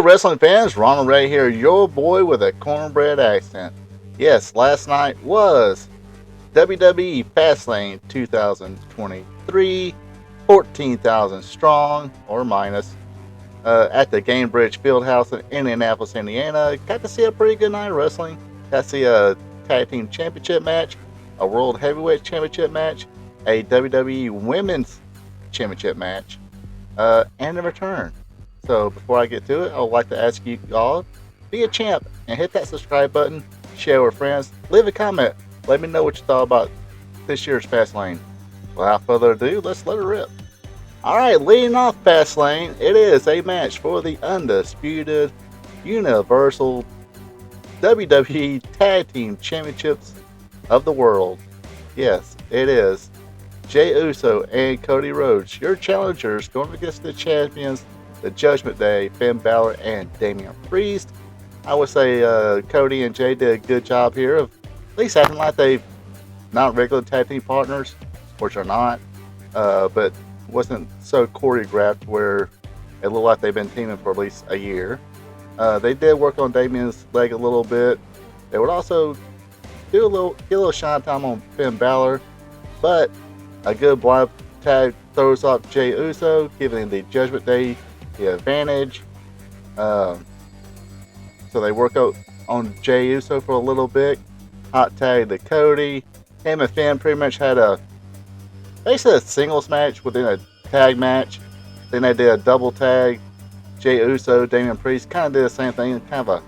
wrestling fans, Ronald Ray here, your boy with a cornbread accent. Yes, last night was WWE Fastlane 2023, 14,000 strong, or minus, at the Gainbridge Fieldhouse in Indianapolis, Indiana. Got to see a pretty good night of wrestling. Got to see a tag team championship match, a world heavyweight championship match, a WWE Women's Championship match, and a return. So before I get to it, I would like to ask you all, be a champ and hit that subscribe button, share with friends, leave a comment, let me know what you thought about this year's Fastlane. Without further ado, let's let it rip. Alright, leading off Fastlane, it is a match for the undisputed Universal WWE Tag Team Championships of the world. Yes, it is Jey Uso and Cody Rhodes, your challengers, going against the champions, the Judgment Day, Finn Balor and Damian Priest. I would say Cody and Jey did a good job here of at least acting like they've not regular tag team partners, which are not, but wasn't so choreographed where it looked like they've been teaming for at least a year. They did work on Damian's leg a little bit. They would also get a little shine time on Finn Balor, but a good blind tag throws off Jey Uso, giving the Judgment Day the advantage. So they work out on Jey Uso for a little bit. Hot tag to Cody. Him and Finn pretty much had basically a singles match within a tag match. Then they did a double tag. Jey Uso, Damian Priest kind of did the same thing, kind of a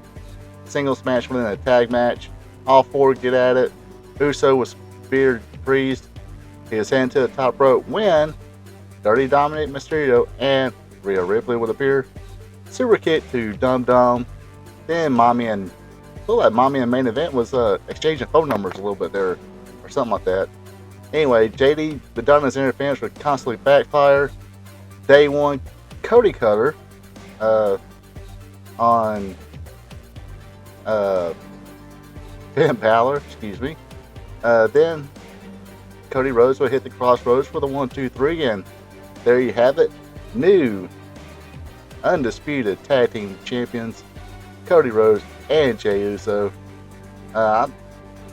singles match within a tag match. All four get at it. Uso was speared Priest. He was heading to the top rope when Dirty Dominic Mysterio and Rhea Ripley would appear. Super kick to Dum Dum. Then Mommy and main event was exchanging phone numbers a little bit there, or something like that. Anyway, JD Madonna's interference would constantly backfire. Day one, Cody Cutter on Finn Balor, excuse me. Then Cody Rhodes would hit the crossroads for the 1-2-3, and there you have it. New undisputed tag team champions, Cody Rhodes and Jey Uso. I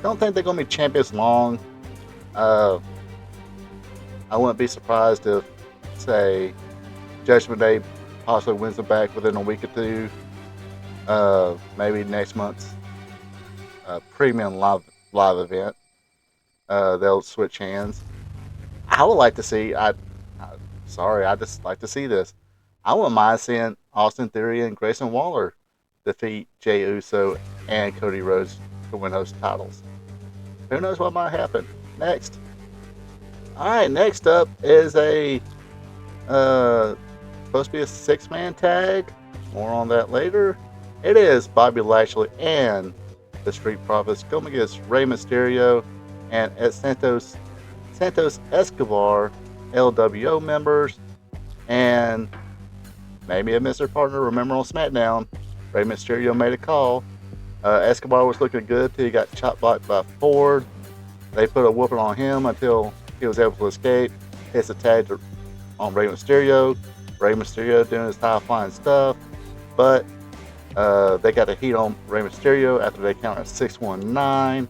don't think they're going to be champions long. I wouldn't be surprised if, say, Judgment Day possibly wins them back within a week or two. Maybe next month's premium live event. They'll switch hands. I would like to see. I just like to see this. I wouldn't mind seeing Austin Theory and Grayson Waller defeat Jey Uso and Cody Rhodes to win those titles. Who knows what might happen next? Alright, next up is a supposed to be a 6-man tag. More on that later. It is Bobby Lashley and the Street Profits going against Rey Mysterio and Santos Escobar, LWO members, and maybe a Mr. Partner. Remember on SmackDown, Rey Mysterio made a call. Escobar was looking good till he got chop blocked by Ford. They put a whooping on him until he was able to escape. Hits a tag on Rey Mysterio. Rey Mysterio doing his high flying stuff, but they got the heat on Rey Mysterio after they counted 619.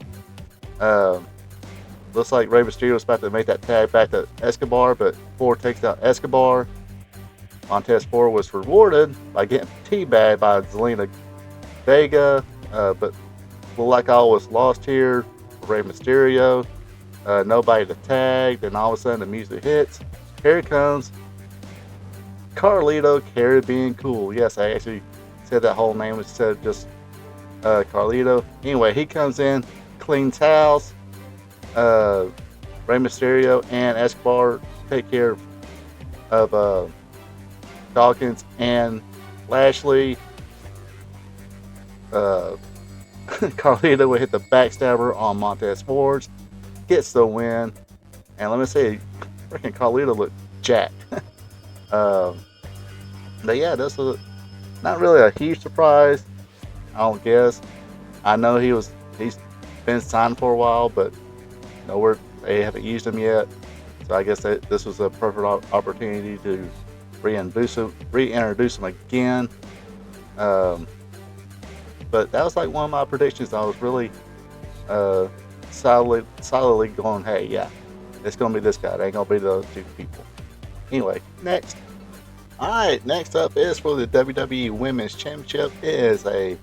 Looks like Rey Mysterio was about to make that tag back to Escobar, but Ford takes out Escobar. Montez Ford was rewarded by getting teabagged by Zelina Vega, but looked like all was lost here for Rey Mysterio. Nobody to tag. Then all of a sudden the music hits. Here comes Carlito Caribbean Cool. Yes, I actually said that whole name instead of just Carlito. Anyway, he comes in, cleans house. Rey Mysterio and Escobar take care of Dawkins and Lashley. Carlito will hit the backstabber on Montez Ford, gets the win, and let me say, freaking Carlito looked jacked. But yeah, this was not really a huge surprise, I don't guess. I know he's been signed for a while, but they haven't used him yet. So I guess this was a perfect opportunity to reintroduce him again. Um, but that was like one of my predictions. I was really uh, solidly going, hey, yeah, it's gonna be this guy. It ain't gonna be the other two people. Anyway, next. All right, next up is for the WWE Women's Championship. It is a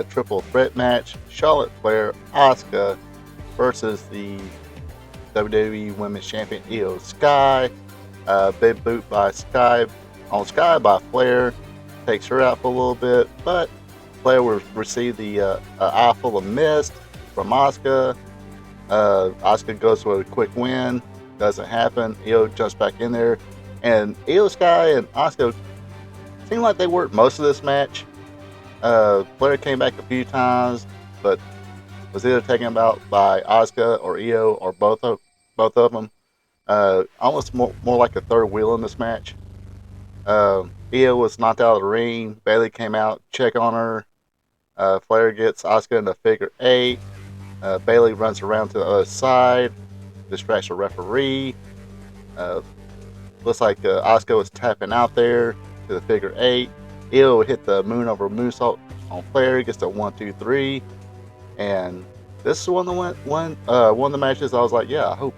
triple threat match: Charlotte Flair, Asuka versus the WWE Women's Champion Io Sky. Big boot by Sky by Flair, takes her out for a little bit, but Flair will receive the eye full of mist from Asuka. Asuka goes for a quick win. Doesn't happen. Io jumps back in there. And Io Sky and Asuka seemed like they worked most of this match. Flair came back a few times, but was either taken out by Asuka or Io or both of them. Almost more like a third wheel in this match. Io was knocked out of the ring. Bayley came out, check on her. Flair gets Asuka in a figure eight. Bayley runs around to the other side, distracts the referee. Looks like Asuka was tapping out there to the figure eight. Io would hit the moon over moonsault on Flair, gets the 1, 2, 3. And this is one of the matches I was like, yeah, I hope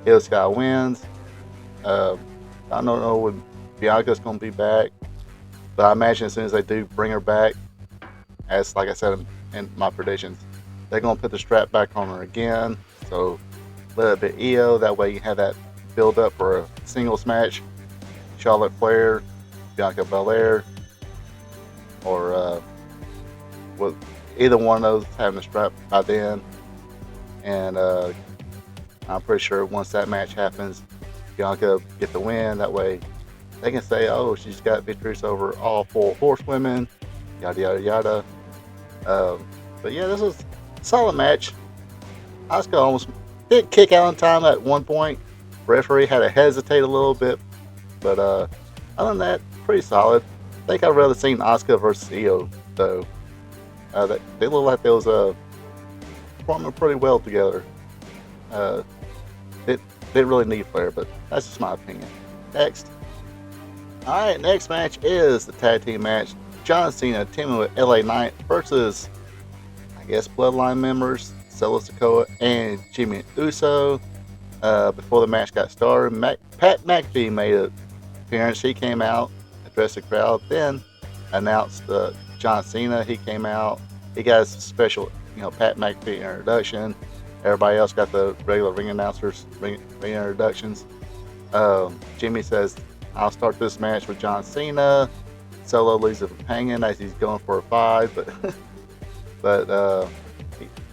Io Sky wins. I don't know when Bianca's going to be back, but I imagine as soon as they do bring her back, as like I said in my predictions, they're going to put the strap back on her again. So a little bit Io, that way you have that build up for a singles match. Charlotte Flair, Bianca Belair, or with either one of those having the strap by then. And I'm pretty sure once that match happens, Bianca get the win. That way they can say, oh, she's got victories over all 4 horsewomen, yada yada yada. But yeah, this was a solid match. Asuka almost did kick out in time at one point. Referee had to hesitate a little bit, but other than that, pretty solid. I think I'd rather seen Asuka versus Io though. They look like they was performing pretty well together. It didn't really need Flair, but that's just my opinion. Next. Alright, next match is the tag team match. John Cena teaming with LA Knight versus, I guess, Bloodline members, Solo Sikoa and Jimmy Uso. Before the match got started, Pat McAfee made an appearance. He came out, addressed the crowd, then announced John Cena. He came out. He got his special, Pat McAfee introduction. Everybody else got the regular ring announcers, ring introductions. Jimmy says, I'll start this match with John Cena. Solo leaves it hanging as he's going for a 5, but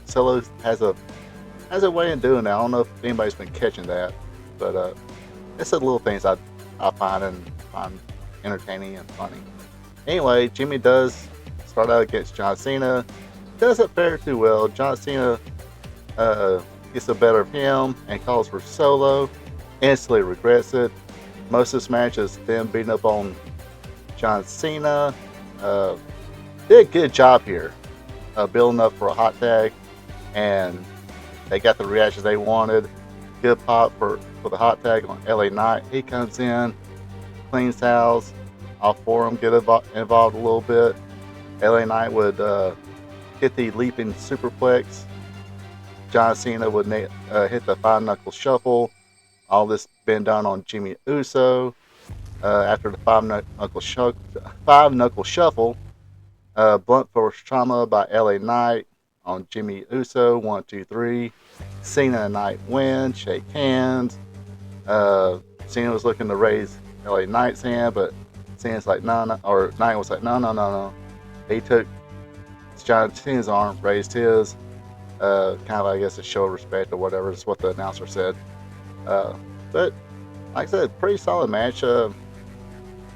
Solo has a way of doing that. I don't know if anybody's been catching that, but it's the little things I find entertaining and funny. Anyway, Jimmy does start out against John Cena. Doesn't fare too well. John Cena gets the better of him and calls for Solo. Instantly regrets it. Most of this match is them beating up on John Cena. Did a good job here, building up for a hot tag, and they got the reactions they wanted. Good pop for the hot tag on LA Knight. He comes in, cleans house. All 4 of them get involved a little bit. LA Knight would hit the leaping superplex. John Cena would hit the 5-knuckle shuffle. All this been done on Jimmy Uso. After the 5-knuckle shuffle, blunt force trauma by LA Knight on Jimmy Uso. 1, 2, 3. Cena and Knight win. Shake hands. Cena was looking to raise LA Knight's hand, but Cena's like, no, or Knight was like, no. He took John Cena's arm, raised his, kind of, I guess, a show of respect or whatever is what the announcer said. But like I said, pretty solid match.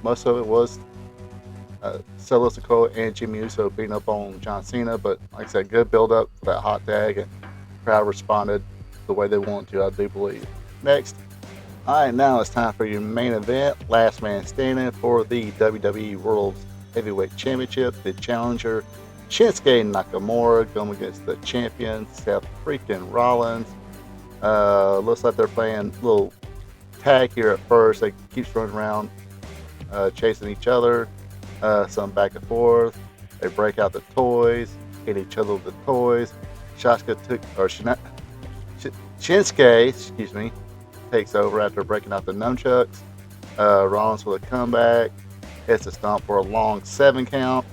Most of it was Solo Sikoa and Jimmy Uso beating up on John Cena, but like I said, good build up for that hot tag, and the crowd responded the way they want to, I do believe. Next. Alright, now it's time for your main event. Last man standing for the WWE World Heavyweight Championship. The challenger, Shinsuke Nakamura, going against the champion, Seth freaking Rollins. Looks like they're playing a little tag here at first. They keeps running around, chasing each other, some back and forth. They break out the toys, hit each other with the toys. Shinsuke, excuse me, takes over after breaking out the nunchucks. Rollins with a comeback, hits a stomp for a long 7 count.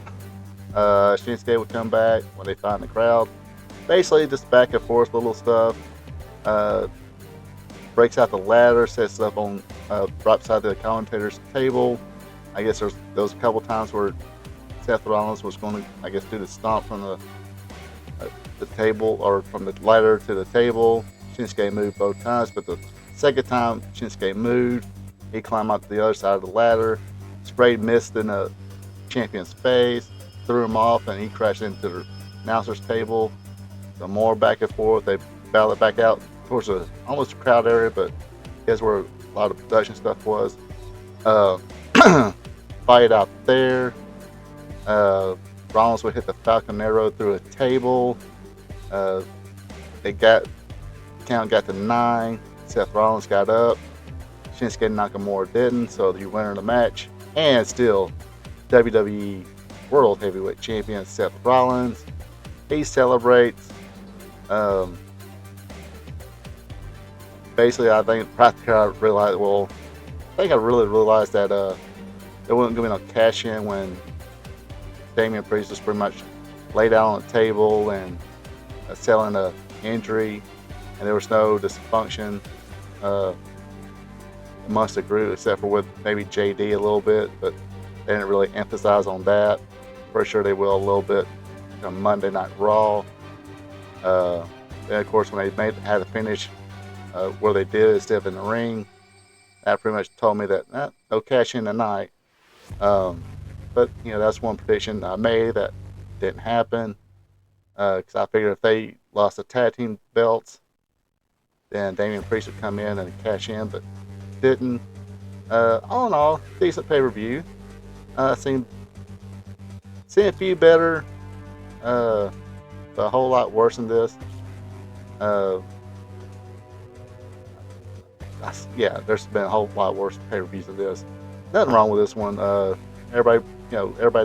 Shinsuke would come back when they find the crowd. Basically, just back and forth little stuff. Breaks out the ladder, sets it up on right beside the commentator's table. I guess there was a couple times where Seth Rollins was going to, I guess, do the stomp from the table, or from the ladder to the table. Shinsuke moved both times, but the second time Shinsuke moved, he climbed out to the other side of the ladder, sprayed mist in the champion's face, threw him off, and he crashed into the announcer's table. Some more back and forth. They battled back out towards almost the crowd area, but here's where a lot of production stuff was. Fight out there. Rollins would hit the Falcon Arrow through a table. Count got to 9. Seth Rollins got up. Shinsuke Nakamura didn't, so the winner of the match, and still WWE World Heavyweight Champion Seth Rollins. He celebrates. Basically, I think right there I realized. Well, I think I really realized that there wasn't going to be no cash in when Damian Priest was pretty much laid out on the table and selling an injury, and there was no dysfunction amongst the group, except for with maybe JD a little bit, but they didn't really emphasize on that. Pretty sure they will a little bit on Monday Night Raw. Then, of course, when they had the finish where they did instead of in the ring, that pretty much told me that no cash in tonight. But that's one prediction I made that didn't happen, because I figured if they lost the tag team belts, then Damian Priest would come in and cash in, but didn't. All in all, decent pay-per-view. Seen a few better, but a whole lot worse than this. There's been a whole lot worse pay-per-views than this. Nothing wrong with this one. Everybody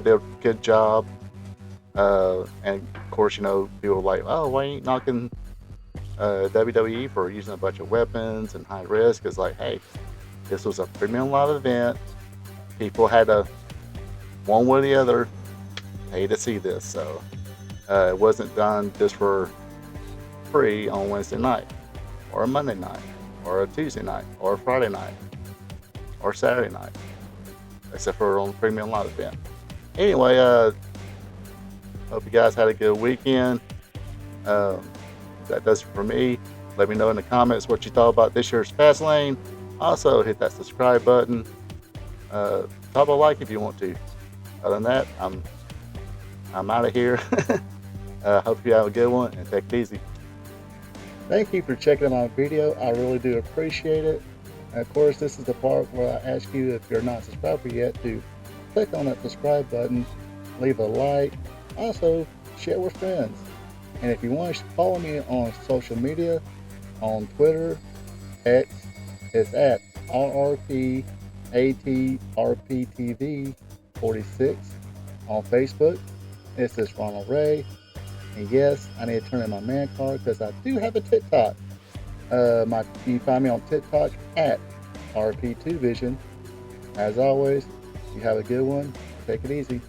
did a good job. And of course, people were like, "Oh, why ain't knocking WWE for using a bunch of weapons and high risk?" It's like, hey, this was a premium live event. People had to, one way or the other, pay to see this. So it wasn't done just for free on Wednesday night, or a Monday night, or a Tuesday night, or a Friday night, or Saturday night, except for on the premium live event. Anyway, hope you guys had a good weekend. That does it for me. Let me know in the comments what you thought about this year's Fastlane. Also, hit that subscribe button. Drop a like if you want to. Other than that, I'm out of here. Hope you have a good one, and take it easy. Thank you for checking out my video. I really do appreciate it. And of course, this is the part where I ask you, if you're not a subscriber yet, to click on that subscribe button, leave a like, also share with friends. And if you want to follow me on social media, on Twitter, X, it's at RRPATRPTV46. On Facebook, it's this Ronald Ray. And yes, I need to turn in my man card because I do have a TikTok. You can find me on TikTok at RP2Vision. As always, you have a good one. Take it easy.